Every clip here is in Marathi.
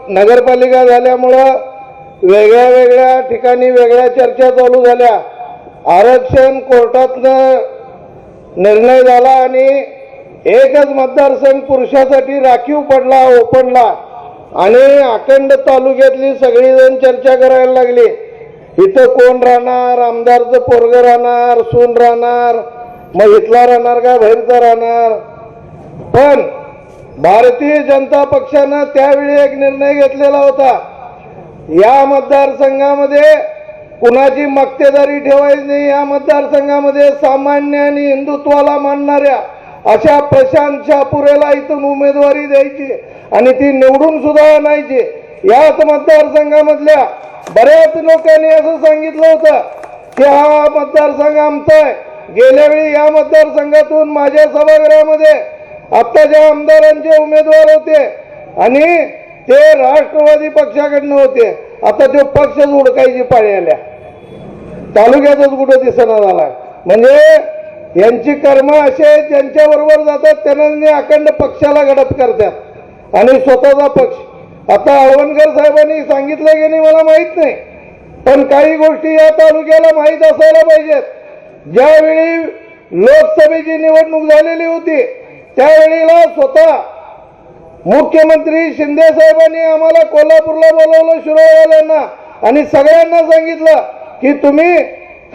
नगरपालिका झाल्यामुळं वेगळ्या वेगळ्या ठिकाणी वेगळ्या चर्चा चालू झाल्या। आरक्षण कोर्टातनं निर्णय झाला आणि एकच मतदारसंघ पुरुषासाठी राखीव पडला, ओपनला, आणि अखंड तालुक्यातली सगळीजण चर्चा करायला लागली। इथं कोण राहणार, आमदारचं पोरगं राहणार, सून राहणार, मग इथला राहणार का बाहेरचा राहणार। पण भारतीय जनता पक्षानं त्यावेळी एक निर्णय घेतलेला होता, या मतदारसंघामध्ये कुणाची मक्तेदारी ठेवायची नाही। या मतदारसंघामध्ये सामान्य आणि हिंदुत्वाला मानणाऱ्या अशा प्रशांत शापुरेला इथून उमेदवारी द्यायची आणि ती निवडून सुद्धा आणायची। याच मतदारसंघामधल्या बऱ्याच लोकांनी असं सांगितलं होतं की हा मतदारसंघ आमचा आहे। गेल्या वेळी या मतदारसंघातून माझ्या सभागृहामध्ये आत्ताच्या आमदारांचे उमेदवार होते आणि ते राष्ट्रवादी पक्षाकडनं होते। आता तो पक्षच उडकायची पाळी आल्या, तालुक्यातच कुठं दिसना झालाय। म्हणजे यांची कर्म असे ज्यांच्याबरोबर जातात त्यांना अखंड पक्षाला गडप करतात आणि स्वतःचा पक्ष। आता आळवणकर साहेबांनी सांगितलं की नाही मला माहित नाही, पण काही गोष्टी या तालुक्याला माहीत असायला पाहिजेत। ज्यावेळी लोकसभेची निवडणूक झालेली होती त्यावेळेला स्वतः मुख्यमंत्री शिंदे साहेबांनी आम्हाला कोल्हापूरला बोलवलं, शिरोळवाल्यांना, आणि सगळ्यांना सांगितलं की तुम्ही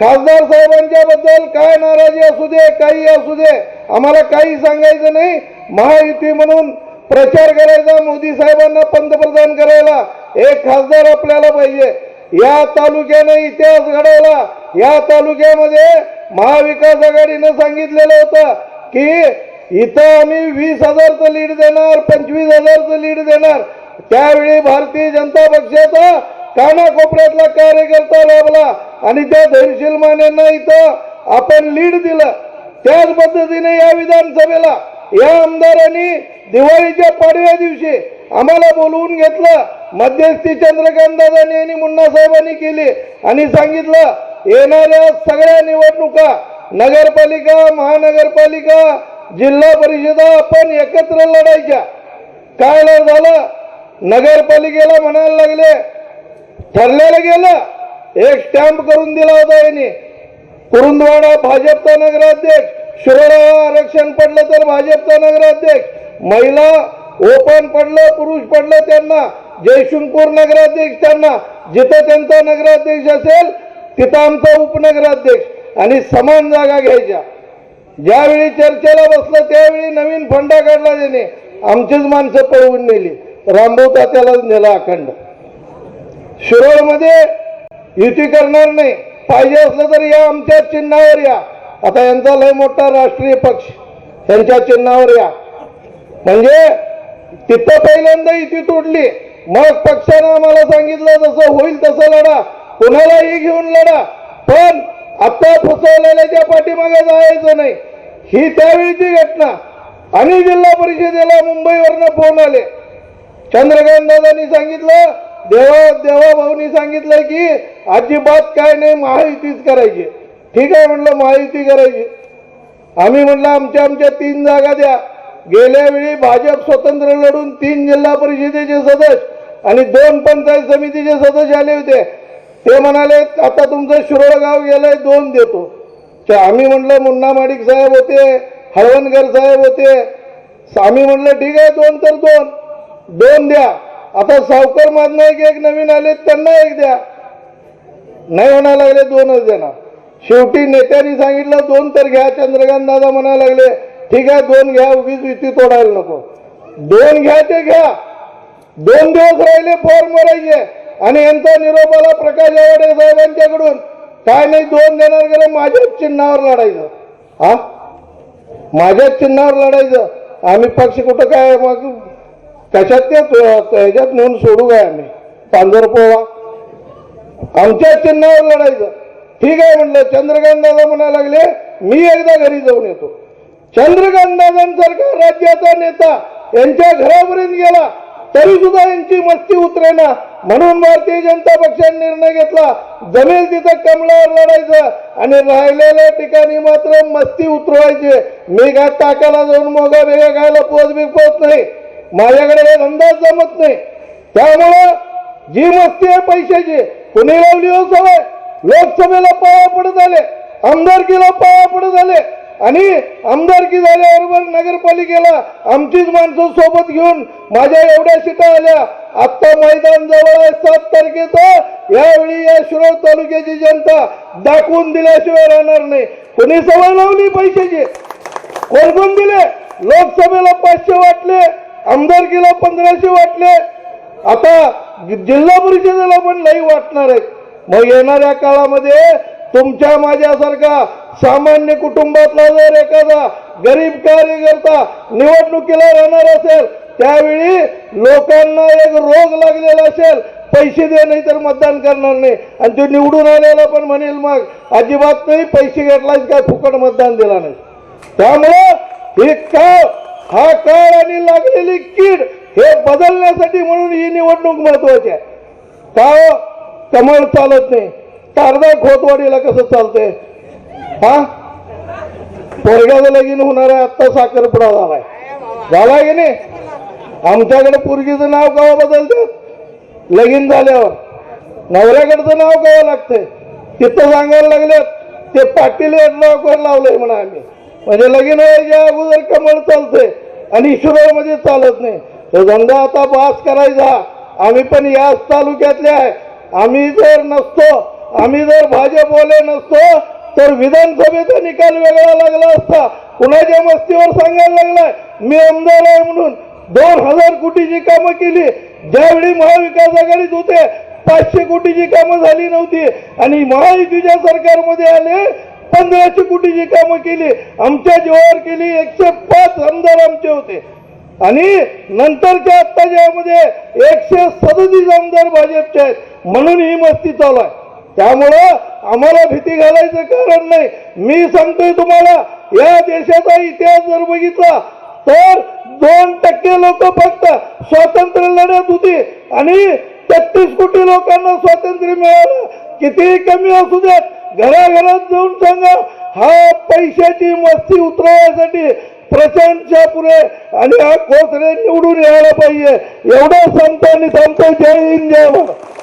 खासदार साहेबांच्या बद्दल काय नाराजी असू दे, काही असू दे, आम्हाला काही सांगायचं नाही। महायुती म्हणून प्रचार करायचा, मोदी साहेबांना पंतप्रधान करायला एक खासदार आपल्याला पाहिजे। या तालुक्याने इतिहास घडवला। या तालुक्यामध्ये महाविकास आघाडीनं सांगितलेलं होतं की इथं आम्ही 20,000चं लीड देणार, 25,000चं लीड देणार। त्यावेळी भारतीय जनता पक्षाचा कानाकोपऱ्यातला कार्यकर्ता लाभला आणि त्या धैर्यशील मान्यांना इथं आपण लीड दिलं। त्याच पद्धतीने या विधानसभेला या आमदारांनी दिवाळीच्या पाडव्या दिवशी आम्हाला बोलवून घेतलं। मध्यस्थी चंद्रकांत दादांनी आणि मुन्ना साहेबांनी केली आणि सांगितलं येणाऱ्या सगळ्या निवडणुका, नगरपालिका, महानगरपालिका, जिल्हा परिषदा आपण एकत्र लढायच्या। काय झालं, नगरपालिकेला म्हणायला लागले, ठरलेलं गेलं, एक स्टॅम्प करून दिला होता यांनी, कुरुंदवाडा भाजपचा नगराध्यक्ष, शिरोळा आरक्षण पडलं तर भाजपचा नगराध्यक्ष, महिला ओपन पडलं, पुरुष पडलं त्यांना, जयसिंगपूर नगराध्यक्ष त्यांना, जिथं त्यांचा नगराध्यक्ष असेल तिथं आमचा उपनगराध्यक्ष, आणि समान जागा घ्यायच्या। ज्यावेळी चर्चेला बसलं त्यावेळी नवीन फंडा काढला त्याने, आमचीच माणसं पळवून नेली, रामभाऊ तात्यालाच नेला अखंड। शिरोळमध्ये युती करणार नाही, पाहिजे असलं तर या आमच्या चिन्हावर या। आता यांचा लय मोठा राष्ट्रीय पक्ष, त्यांच्या चिन्हावर या म्हणजे तिथं पहिल्यांदा युती तोडली। मग पक्षानं आम्हाला सांगितलं जसं होईल तसं लढा, कुणालाही घेऊन लढा, पण आता फसवलेल्याच्या पाठीमागे जायचं नाही। ही त्यावेळीची घटना। आणि जिल्हा परिषदेला मुंबईवरनं फोन आले, चंद्रकांत दादांनी सांगितलं, देवा भाऊनी सांगितलं की अजिबात काय नाही, महायुतीच करायची। ठीक आहे म्हटलं, महायुती करायची। आम्ही म्हटलं आमच्या 3 जागा द्या। गेल्या वेळी भाजप स्वतंत्र लढून 3 जिल्हा परिषदेचे सदस्य आणि 2 पंचायत समितीचे सदस्य आले होते। ते म्हणाले आता तुमचं शिरोळ गाव गेलंय, 2 देतो। आम्ही म्हटलं मुन्ना माडिक साहेब होते, हळवणकर साहेब होते, आम्ही म्हटलं ठीक आहे 2 तर 2 द्या। आता सावकर माधनाईक एक नवीन आले, त्यांना 1 द्या। नाही म्हणायला लागले 2च देणार। शेवटी नेत्यांनी सांगितलं 2 तर घ्या। चंद्रकांत दादा म्हणायला लागले ठीक आहे 2 घ्या, उगीच युती तोडायला नको। 2 घ्या ते घ्या। 2 दिवस राहिले फॉर्म भरायचे आणि यांचा निरोप आला प्रकाश आवाडे साहेबांच्याकडून, काय नाही 2 देणार गेलं, माझ्याच चिन्हावर लढायचं। हा, माझ्याच चिन्हावर लढायचं। आम्ही पक्ष कुठं काय मग कशात ह्याच्यात नेऊन सोडू काय आम्ही, पांढरपोळा, आमच्याच चिन्हावर लढायचं। ठीक आहे म्हटलं। चंद्रकांत दादा म्हणायला लागले मी एकदा घरी जाऊन येतो। चंद्रकांत दादांसारखा राज्याचा नेता यांच्या घरापर्यंत गेला तरी सुद्धा यांची मस्ती उतरेना, म्हणून भारतीय जनता पक्षाने निर्णय घेतला जमेल तिथं कमळावर लढायचं आणि राहिलेल्या ठिकाणी मात्र मस्ती उतरवायची। मी काय टाकाला जाऊन मोगा बेगा खायला पोच नाही, माझ्याकडे हे धंदाच जमत नाही। त्यामुळं जी मस्ती आहे पैशाची कुणी लावली हो सवय. लोकसभेला पाया पडत आले, आमदारकीला पाया पडत आले आणि आमदारकी झाल्याबरोबर नगरपालिकेला आमचीच माणसं सोबत घेऊन माझ्या एवढ्या सीटा आल्या. आत्ता मैदान जवळ आहे 7 तारखेचं. यावेळी या शिरोळ तालुक्याची जनता दाखवून दिल्याशिवाय राहणार नाही. कोणी सवय लावली पैशाची? कोण कोण दिले? लोकसभेला 500 वाटले, आमदारकीला 1500 वाटले, आता जिल्हा परिषदेला पण लई वाटणार आहेत. मग येणाऱ्या काळामध्ये तुमच्या माझ्यासारखा सामान्य कुटुंबातला जर एखादा गरीब कार्यकर्ता निवडणुकीला राहणार असेल, त्यावेळी लोकांना एक रोग लागलेला असेल, पैसे दे नाही तर मतदान करणार नाही. आणि तो निवडून आलेला पण म्हणेल मग अजिबात नाही, पैसे घेतलाच काय फुकट मतदान दिला नाही. त्यामुळं हे काळ, हा काळ आणि लागलेली कीड हे बदलण्यासाठी म्हणून ही निवडणूक महत्वाची आहे. का कमळ चालत नाही, तारदा खोतवाडीला कसं चालतंय? हा पोरग्याचं लगीन होणार आहे, आत्ता साखरपुडा झालाय की नाही? आमच्याकडे पोरगीचं नाव केव्हा बदलते? लगीन झाल्यावर. नवऱ्याकडचं नाव केव्हा लागतंय? तिथं सांगायला लागलेत ते पाटील नावावर लावलंय म्हणा आम्ही, म्हणजे लगीन व्हायच्या अगोदर कमळ चालतंय आणि शिरोळमध्ये चालत नाही. तो धंदा आता बास करायचा. आम्ही पण याच तालुक्यातले आहे. आम्ही जर नसतो, आम्ही जर भाजपवाले नसतो तर विधानसभेचा निकाल वेगळा लागला असता. कुणाच्या मस्तीवर सांगायला लागलाय मी आमदार आहे म्हणून? 2000 कोटीची कामं केली. ज्यावेळी महाविकास आघाडीत होते 500 कोटीची कामं झाली नव्हती आणि महायुतीच्या सरकारमध्ये आले 1500 कोटीची कामं केली. आमच्या जीवावर केली. 105 आमदार आमचे होते आणि नंतरच्या आत्ताच्या मध्ये 137 आमदार भाजपचे आहेत. म्हणून ही मस्ती चालू आहे. त्यामुळं आम्हाला भीती घालायचं कारण नाही. मी सांगतोय तुम्हाला, या देशाचा इतिहास जर बघितला तर 2% लोक फक्त स्वातंत्र्य लढत होती आणि 33 कोटी लोकांना स्वातंत्र्य मिळालं. कितीही कमी असू देत, घराघरात जाऊन सांगा, हा पैशाची मस्ती उतरवण्यासाठी प्रशांतच्या पुढे आणि हा खोसरे निवडून यायला पाहिजे. एवढं सांगतो आणि सांगतो. जय हिंद, जय भारत.